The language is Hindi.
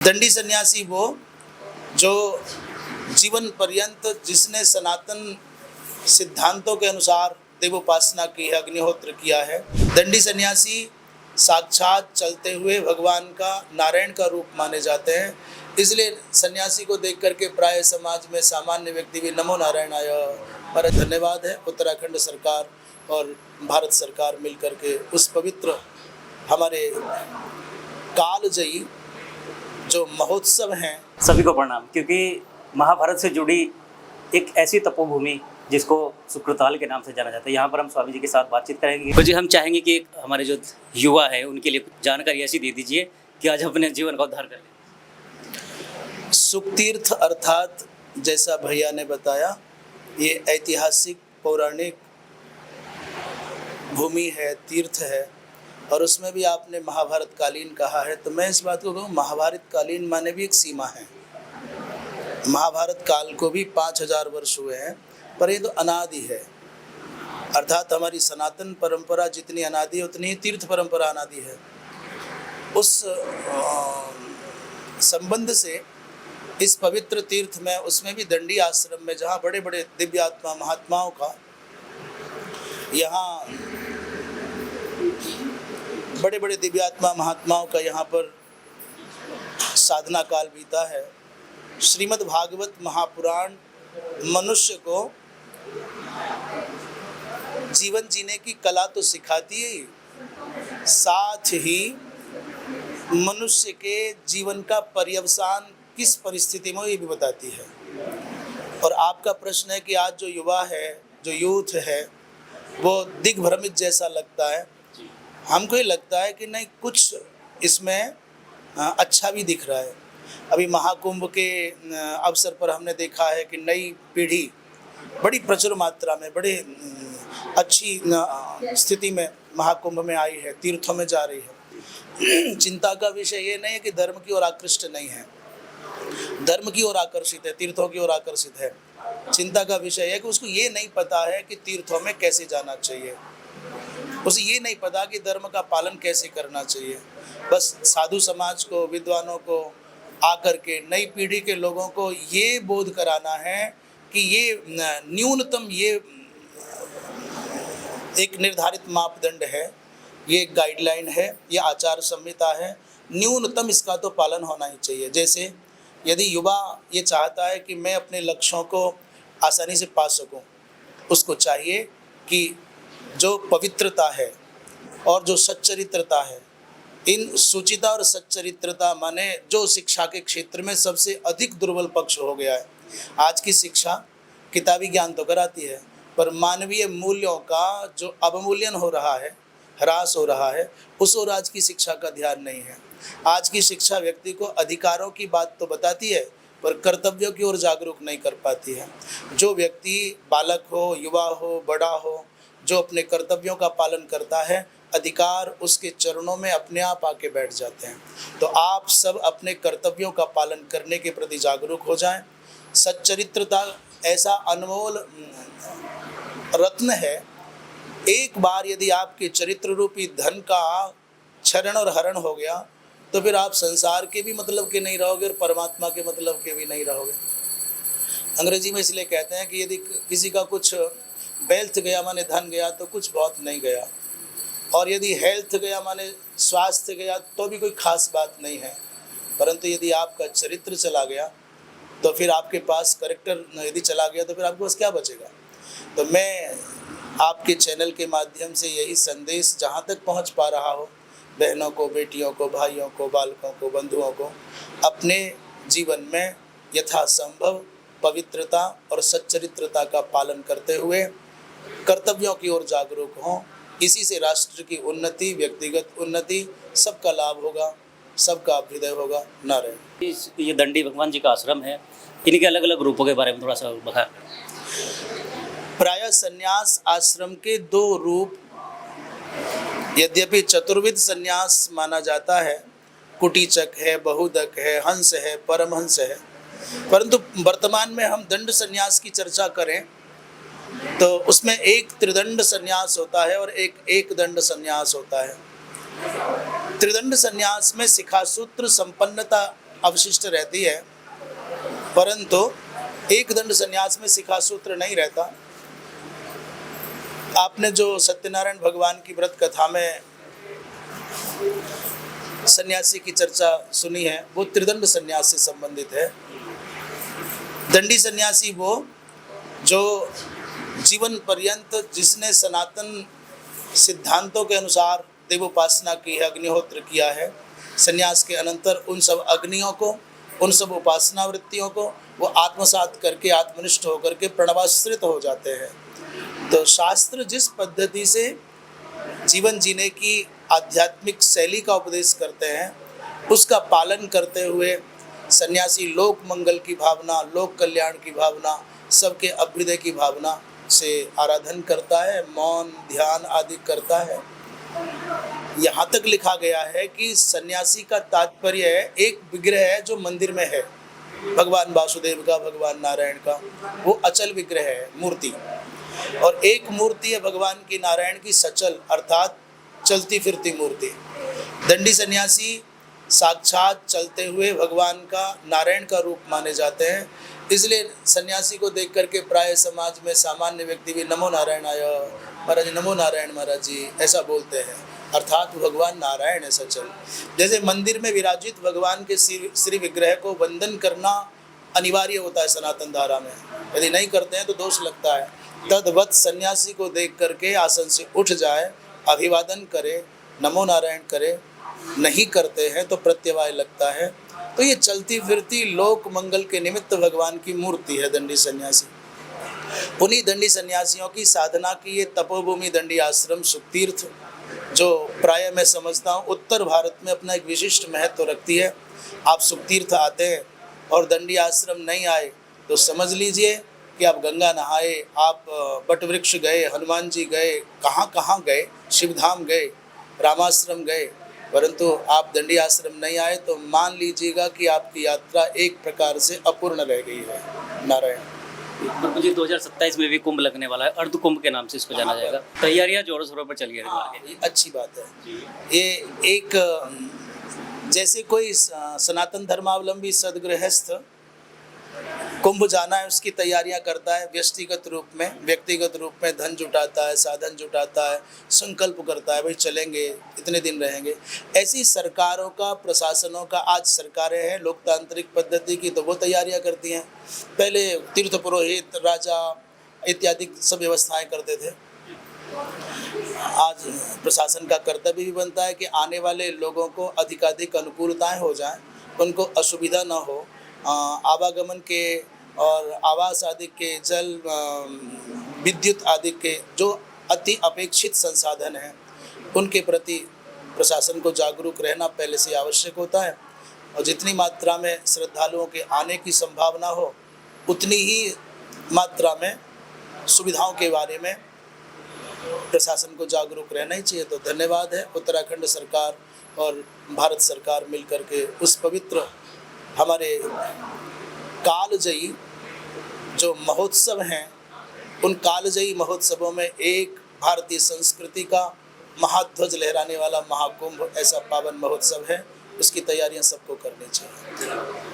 दंडी सन्यासी वो जो जीवन पर्यंत जिसने सनातन सिद्धांतों के अनुसार देवोपासना की है, अग्निहोत्र किया है। दंडी सन्यासी साक्षात चलते हुए भगवान का, नारायण का रूप माने जाते हैं। इसलिए सन्यासी को देख करके प्राय समाज में सामान्य व्यक्ति भी नमो नारायणाय। पर धन्यवाद है उत्तराखंड सरकार और भारत सरकार मिलकर के उस पवित्र हमारे कालजयी जो महोत्सव हैं। सभी को प्रणाम। क्योंकि महाभारत से जुड़ी एक ऐसी तपोभूमि जिसको सुक्रताल के नाम से जाना जाता है, यहाँ पर हम स्वामी जी के साथ बातचीत करेंगे। तो जी हम चाहेंगे कि हमारे जो युवा है उनके लिए जानकारी ऐसी दे दीजिए कि आज अपने जीवन का उद्धार कर लें। सुखतीर्थ अर्थात जैसा भैया ने बताया, ये ऐतिहासिक पौराणिक भूमि है, तीर्थ है। और उसमें भी आपने महाभारत कालीन कहा है, तो मैं इस बात को कहूँ महाभारत कालीन माने भी एक सीमा है। महाभारत काल को भी 5000 वर्ष हुए हैं, पर ये तो अनादि है। अर्थात हमारी सनातन परंपरा जितनी अनादि है उतनी ही तीर्थ परंपरा अनादि है। उस संबंध से इस पवित्र तीर्थ में, उसमें भी दंडी आश्रम में, जहाँ बड़े बड़े दिव्यात्मा महात्माओं का, यहाँ बड़े बड़े दिव्यात्मा महात्माओं का यहाँ पर साधना काल बीता है। श्रीमद् भागवत महापुराण मनुष्य को जीवन जीने की कला तो सिखाती है, साथ ही मनुष्य के जीवन का पर्यवसान किस परिस्थिति में ये भी बताती है। और आपका प्रश्न है कि आज जो युवा है, जो यूथ है, वो दिग्भ्रमित जैसा लगता है। हमको ये लगता है कि नहीं, कुछ इसमें अच्छा भी दिख रहा है। अभी महाकुंभ के अवसर पर हमने देखा है कि नई पीढ़ी बड़ी प्रचुर मात्रा में, बड़े अच्छी स्थिति में महाकुंभ में आई है, तीर्थों में जा रही है। चिंता का विषय ये नहीं है कि धर्म की ओर आकृष्ट नहीं है, धर्म की ओर आकर्षित है, तीर्थों की ओर आकर्षित है। चिंता का विषय है कि उसको ये नहीं पता है कि तीर्थों में कैसे जाना चाहिए, उसे ये नहीं पता कि धर्म का पालन कैसे करना चाहिए। बस साधु समाज को, विद्वानों को आकर के नई पीढ़ी के लोगों को ये बोध कराना है कि ये न्यूनतम, ये एक निर्धारित मापदंड है, ये एक गाइडलाइन है, ये आचार संहिता है, न्यूनतम इसका तो पालन होना ही चाहिए। जैसे यदि युवा ये चाहता है कि मैं अपने लक्ष्यों को आसानी से पा सकूं, उसको चाहिए कि जो पवित्रता है और जो सच्चरित्रता है, इन सुचिता और सच्चरित्रता माने जो शिक्षा के क्षेत्र में सबसे अधिक दुर्बल पक्ष हो गया है। आज की शिक्षा किताबी ज्ञान तो कराती है, पर मानवीय मूल्यों का जो अवमूल्यन हो रहा है, ह्रास हो रहा है, उस ओर आज की शिक्षा का ध्यान नहीं है। आज की शिक्षा व्यक्ति को अधिकारों की बात तो बताती है, पर कर्तव्यों की ओर जागरूक नहीं कर पाती है। जो व्यक्ति बालक हो, युवा हो, बड़ा हो, जो अपने कर्तव्यों का पालन करता है, अधिकार उसके चरणों में अपने आप आके बैठ जाते हैं। तो आप सब अपने कर्तव्यों का पालन करने के प्रति जागरूक हो जाएं। सच्चरित्रता ऐसा अनमोल रत्न है, एक बार यदि आपके चरित्र रूपी धन का क्षरण और हरण हो गया तो फिर आप संसार के भी मतलब के नहीं रहोगे और परमात्मा के मतलब के भी नहीं रहोगे। अंग्रेजी में इसलिए कहते हैं कि यदि किसी का कुछ वेल्थ गया माने धन गया तो कुछ बहुत नहीं गया, और यदि हेल्थ गया माने स्वास्थ्य गया तो भी कोई खास बात नहीं है। परंतु यदि आपका चरित्र चला गया तो फिर आपके पास करेक्टर यदि चला गया तो फिर आपके पास क्या बचेगा। तो मैं आपके चैनल के माध्यम से यही संदेश जहाँ तक पहुँच पा रहा हो, बहनों को, बेटियों को, भाइयों को, बालकों को, बंधुओं को, अपने जीवन में यथासंभव पवित्रता और सच्चरित्रता का पालन करते हुए कर्तव्यों की ओर जागरूक हों। इसी से राष्ट्र की उन्नति, व्यक्तिगत उन्नति, सबका लाभ होगा, सबका अभ्युदय होगा। नारायण। ये दंडी भगवान जी का आश्रम है, इनके अलग अलग रूपों के बारे में थोड़ा सा बता। प्रायः संन्यास आश्रम के 2 रूप, यद्यपि चतुर्विध संन्यास माना जाता है, कुटीचक है, बहुदक है, हंस है, परमहंस है, परंतु वर्तमान में हम दंड संन्यास की चर्चा करें तो उसमें एक त्रिदंड संन्यास होता है और एक दंड संन्यास होता है। त्रिदंड संन्यास में शिखासूत्र संपन्नता अवशिष्ट रहती है, परंतु एक दंड संन्यास में शिखा सूत्र नहीं रहता। आपने जो सत्यनारायण भगवान की व्रत कथा में सन्यासी की चर्चा सुनी है, वो त्रिदंड संन्यास से संबंधित है। दंडी सन्यासी वो जो जीवन पर्यंत जिसने सनातन सिद्धांतों के अनुसार देवोपासना की है, अग्निहोत्र किया है, संन्यास के अनंतर उन सब अग्नियों को, उन सब उपासना वृत्तियों को वो आत्मसात करके आत्मनिष्ठ होकर के प्रणवाश्रित हो जाते हैं। तो शास्त्र जिस पद्धति से जीवन जीने की आध्यात्मिक शैली का उपदेश करते हैं, उसका पालन करते हुए सन्यासी लोक मंगल की भावना, लोक कल्याण की भावना, सबके अभ्युदय की भावना से आराधन करता है, मौन ध्यान आदि करता है। यहाँ तक लिखा गया है कि सन्यासी का तात्पर्य है एक विग्रह है जो मंदिर में है, भगवान वासुदेव का, भगवान नारायण का, वो अचल विग्रह है, मूर्ति, और एक मूर्ति है भगवान की नारायण की सचल अर्थात चलती फिरती मूर्ति। दंडी सन्यासी साक्षात चलते हुए भगवान का, नारायण का रूप माने जाते हैं। इसलिए सन्यासी को देख करके प्राय समाज में सामान्य व्यक्ति भी नमो नारायणाय महाराज, नमो नारायण महाराज जी ऐसा बोलते हैं, अर्थात भगवान नारायण है सचल। जैसे मंदिर में विराजित भगवान के श्री विग्रह को वंदन करना अनिवार्य होता है सनातन धारा में, यदि नहीं करते हैं तो दोष लगता है। तद्वत सन्यासी को देख करके आसन से उठ जाए, अभिवादन करे, नमो नारायण करे, नहीं करते हैं तो प्रत्यवाय लगता है। तो ये चलती फिरती लोक मंगल के निमित्त भगवान की मूर्ति है दंडी सन्यासी। उन्हीं दंडी सन्यासियों की साधना की ये तपोभूमि दंडी आश्रम सुखतीर्थ, जो प्राय मैं समझता हूँ उत्तर भारत में अपना एक विशिष्ट महत्व रखती है। आप सुखतीर्थ आते हैं और दंडी आश्रम नहीं आए तो समझ लीजिए कि आप गंगा नहाए, आप बटवृक्ष गए, हनुमान जी गए, कहाँ कहाँ गए, शिवधाम गए, रामाश्रम गए, परंतु आप दंडी आश्रम नहीं आए तो मान लीजिएगा कि आपकी यात्रा एक प्रकार से अपूर्ण रह गई है। नारायण। मुझे 2027 में भी कुंभ लगने वाला है, अर्ध कुंभ के नाम से इसको जाना जाएगा। तैयारियां जोरों शोरों पर चल रही है। अच्छी बात है। ये एक जैसे कोई सनातन धर्मावलंबी सदगृहस्थ कुंभ जाना है उसकी तैयारियां करता है, व्यक्तिगत रूप में धन जुटाता है, साधन जुटाता है, संकल्प करता है भाई चलेंगे, इतने दिन रहेंगे। ऐसी सरकारों का, प्रशासनों का, आज सरकारें हैं लोकतांत्रिक पद्धति की तो वो तैयारियां करती हैं। पहले तीर्थ पुरोहित, राजा इत्यादि सब व्यवस्थाएं करते थे। आज प्रशासन का कर्तव्य भी बनता है कि आने वाले लोगों को अधिकाधिक अनुकूलताएं हो जाएं, उनको असुविधा न हो, आवागमन के और आवास आदि के, जल, विद्युत आदि के जो अति अपेक्षित संसाधन हैं उनके प्रति प्रशासन को जागरूक रहना पहले से आवश्यक होता है। और जितनी मात्रा में श्रद्धालुओं के आने की संभावना हो उतनी ही मात्रा में सुविधाओं के बारे में प्रशासन को जागरूक रहना ही चाहिए। तो धन्यवाद है उत्तराखंड सरकार और भारत सरकार मिलकर के उस पवित्र हमारे कालजयी जो महोत्सव हैं, उन कालजयी महोत्सवों में एक भारतीय संस्कृति का महाध्वज लहराने वाला महाकुंभ ऐसा पावन महोत्सव है, उसकी तैयारियां सबको करनी चाहिए।